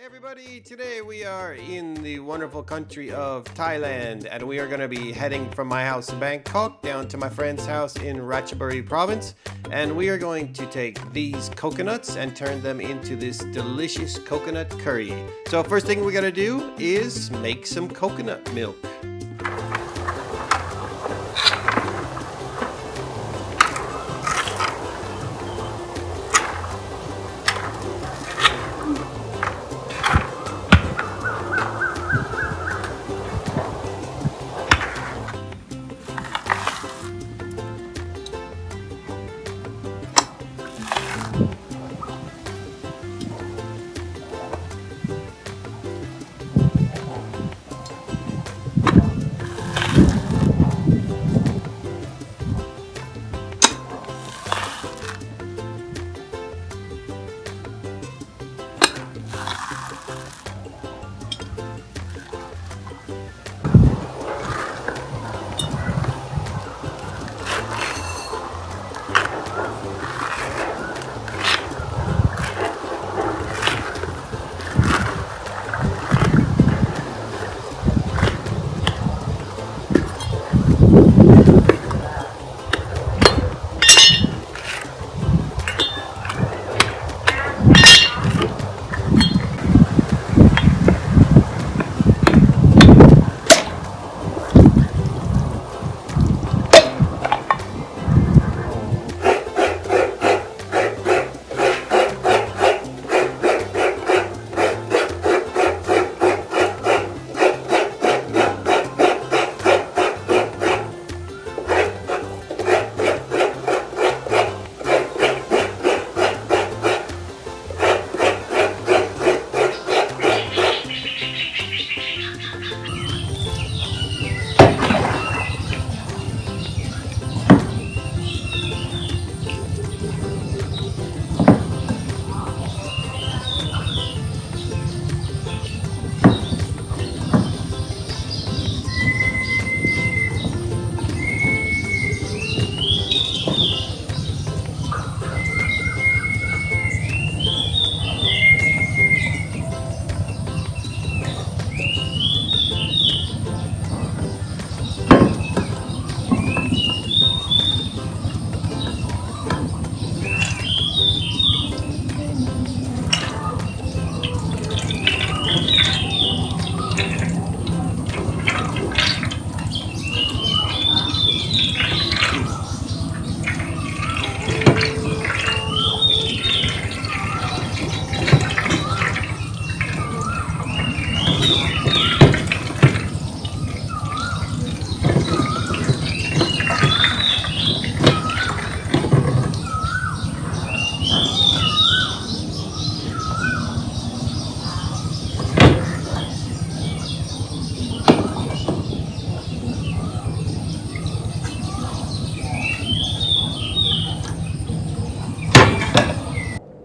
Everybody, today we are in the wonderful country of Thailand, and we are going to be heading from my house in Bangkok down to my friend's house in Ratchaburi province, and we are going to take these coconuts and turn them into this delicious coconut curry. So first thing we got to do is make some coconut milk.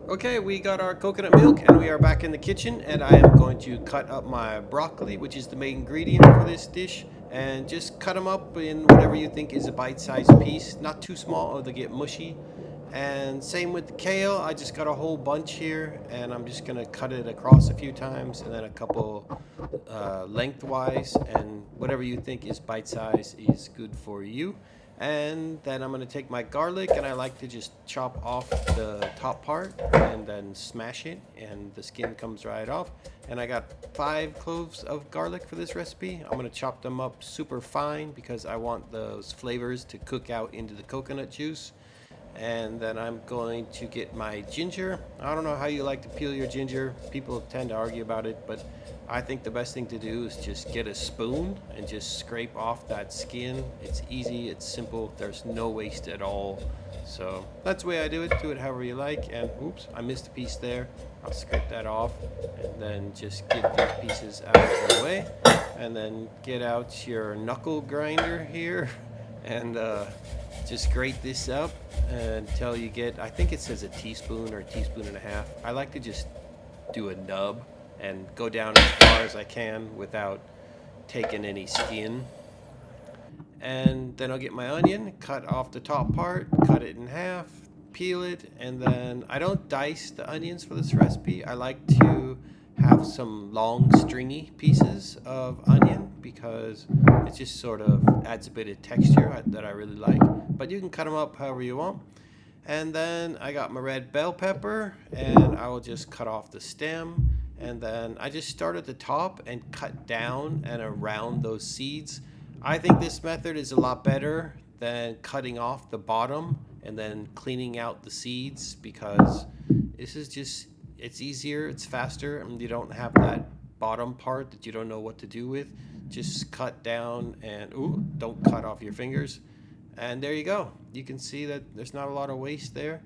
Okay, we got our coconut milk and we are back in the kitchen, and I am going to cut up my broccoli, which is the main ingredient for this dish, and just cut them up in whatever you think is a bite-sized piece, not too small or they get mushy. And same with the kale, I just got a whole bunch here and I'm just gonna cut it across a few times and then a couple lengthwise, and whatever you think is bite-sized is good for you. And then I'm going to take my garlic, and I like to just chop off the top part and then smash it, and the skin comes right off. And I got 5 cloves of garlic for this recipe. I'm going to chop them up super fine because I want those flavors to cook out into the coconut juice. And then I'm going to get my ginger. I don't know how you like to peel your ginger. People tend to argue about it, but I think the best thing to do is just get a spoon and just scrape off that skin. It's easy, it's simple, there's no waste at all. So that's the way I do it. Do it however you like. And oops, I missed a piece there. I'll scrape that off and then just get these pieces out of the way. And then get out your knuckle grinder here and just grate this up until you get, I think it says a teaspoon or a teaspoon and a half. I like to just do a nub and go down as far as I can without taking any skin. And then I'll get my onion, cut off the top part, cut it in half, peel it, and then I don't dice the onions for this recipe. I like to have some long stringy pieces of onion because it just sort of adds a bit of texture that I really like. But you can cut them up however you want. And then I got my red bell pepper, and I will just cut off the stem. And then I just start at the top and cut down and around those seeds. I think this method is a lot better than cutting off the bottom and then cleaning out the seeds, because this is just, it's easier, it's faster, and you don't have that bottom part that you don't know what to do with. Just cut down and, ooh, don't cut off your fingers. And there you go. You can see that there's not a lot of waste there.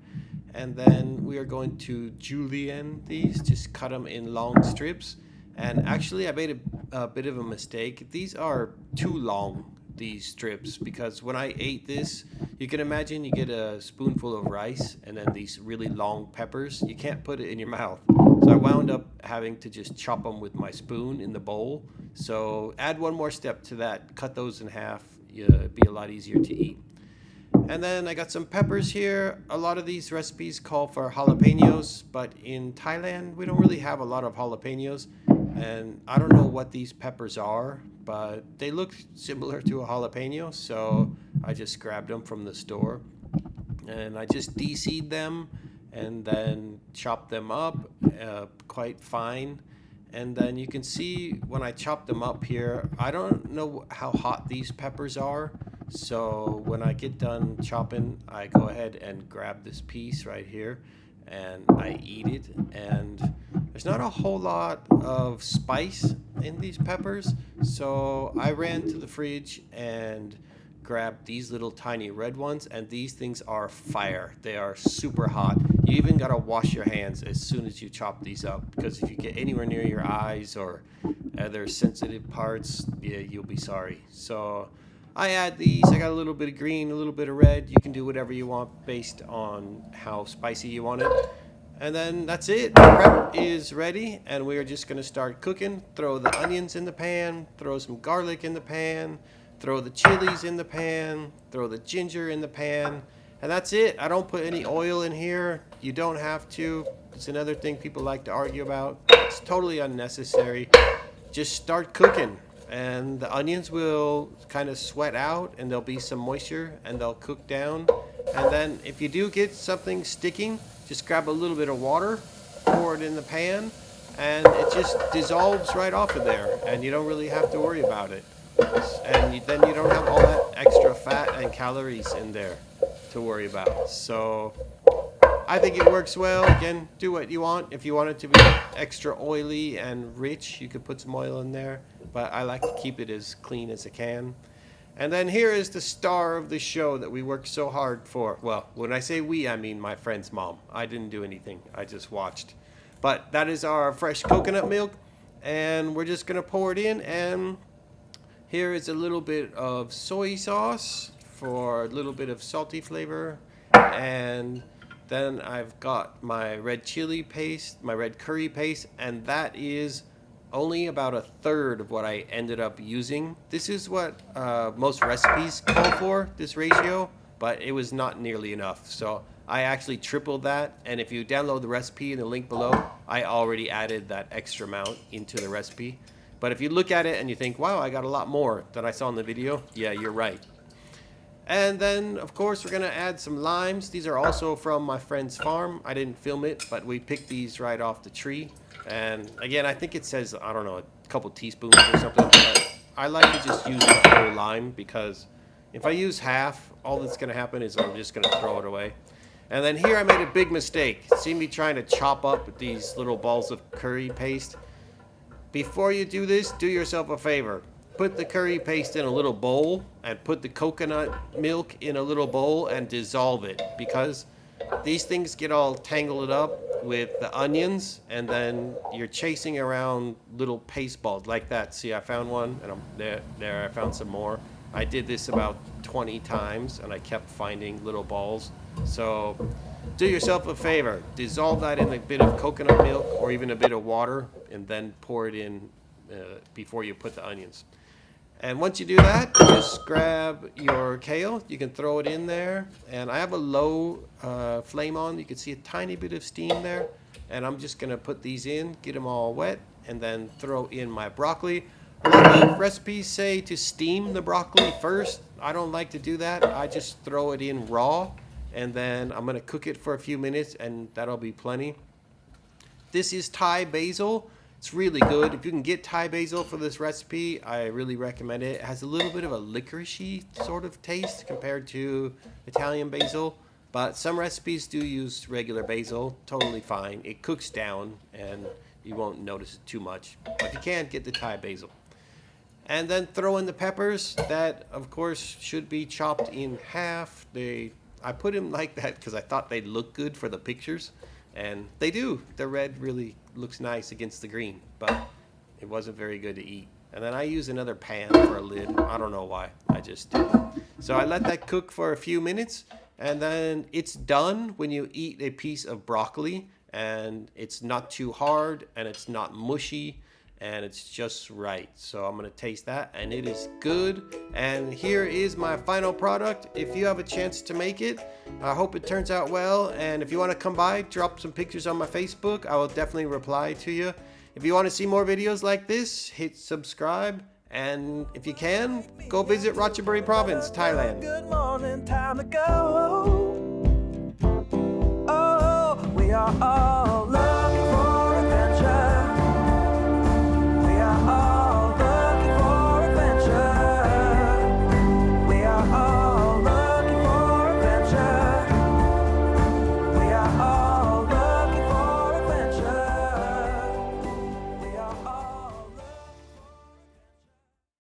And then we are going to julienne these, just cut them in long strips. And actually I made a bit of a mistake. These are too long, these strips, because when I ate this, you can imagine you get a spoonful of rice and then these really long peppers. You can't put it in your mouth. So I wound up having to just chop them with my spoon in the bowl. So add one more step to that, cut those in half. It'd be a lot easier to eat. And then I got some peppers here. A lot of these recipes call for jalapenos, but in Thailand we don't really have a lot of jalapenos, and I don't know what these peppers are, but they look similar to a jalapeno, so I just grabbed them from the store and I just de-seed them and then chop them up quite fine. And then you can see when I chop them up here, I don't know how hot these peppers are. So when I get done chopping, I go ahead and grab this piece right here and I eat it. And there's not a whole lot of spice in these peppers. So I ran to the fridge and grabbed these little tiny red ones, and these things are fire. They are super hot. You even gotta wash your hands as soon as you chop these up, because if you get anywhere near your eyes or other sensitive parts, yeah, you'll be sorry. So I add these. I got a little bit of green, a little bit of red. You can do whatever you want based on how spicy you want it. And then that's it. The prep is ready, and we are just gonna start cooking. Throw the onions in the pan, throw some garlic in the pan, throw the chilies in the pan, throw the ginger in the pan, and that's it. I don't put any oil in here. You don't have to. It's another thing people like to argue about. It's totally unnecessary. Just start cooking, and the onions will kind of sweat out, and there'll be some moisture, and they'll cook down. And then if you do get something sticking, just grab a little bit of water, pour it in the pan, and it just dissolves right off of there, and you don't really have to worry about it. And then you don't have all that extra fat and calories in there to worry about. So I think it works well. Again, do what you want. If you want it to be extra oily and rich, you could put some oil in there, but I like to keep it as clean as I can. And then here is the star of the show that we worked so hard for. Well, when I say we, I mean my friend's mom. I didn't do anything. I just watched. But that is our fresh coconut milk, and we're just gonna pour it in. And here is a little bit of soy sauce for a little bit of salty flavor. And then I've got my red chili paste, my red curry paste, and that is only about a third of what I ended up using. This is what most recipes call for, this ratio, but it was not nearly enough. So I actually tripled that, and if you download the recipe in the link below, I already added that extra amount into the recipe. But if you look at it and you think, wow, I got a lot more than I saw in the video, yeah, you're right. And then, of course, we're going to add some limes. These are also from my friend's farm. I didn't film it, but we picked these right off the tree. And again, I think it says, I don't know, a couple teaspoons or something. But I like to just use the whole lime, because if I use half, all that's going to happen is I'm just going to throw it away. And then here I made a big mistake. See me trying to chop up these little balls of curry paste? Before you do this, do yourself a favor. Put the curry paste in a little bowl and put the coconut milk in a little bowl and dissolve it, because these things get all tangled up with the onions, and then you're chasing around little paste balls like that. See, I found one, and there I found some more. I did this about 20 times and I kept finding little balls. So do yourself a favor, dissolve that in a bit of coconut milk or even a bit of water, and then pour it in before you put the onions. And once you do that, just grab your kale. You can throw it in there. And I have a low flame on. You can see a tiny bit of steam there. And I'm just gonna put these in, get them all wet, and then throw in my broccoli. A lot of recipes say to steam the broccoli first. I don't like to do that. I just throw it in raw, and then I'm gonna cook it for a few minutes, and that'll be plenty. This is Thai basil. It's really good. If you can get Thai basil for this recipe, I really recommend it. It has a little bit of a licoricey sort of taste compared to Italian basil, but some recipes do use regular basil. Totally fine. It cooks down and you won't notice it too much. But if you can't, get the Thai basil. And then throw in the peppers. That, of course, should be chopped in half. I put them like that because I thought they'd look good for the pictures. And they do. The red really looks nice against the green, but it wasn't very good to eat. And then I use another pan for a lid. I don't know why. I just did. So I let that cook for a few minutes, and then it's done when you eat a piece of broccoli, and it's not too hard, and it's not mushy, and it's just right. So I'm gonna taste that, and it is good. And here is my final product. If you have a chance to make it, I hope it turns out well. And if you want to come by, drop some pictures on my Facebook. I will definitely reply to you. If you want to see more videos like this, hit subscribe. And if you can, go visit Ratchaburi Province, Thailand. Good morning, time to go.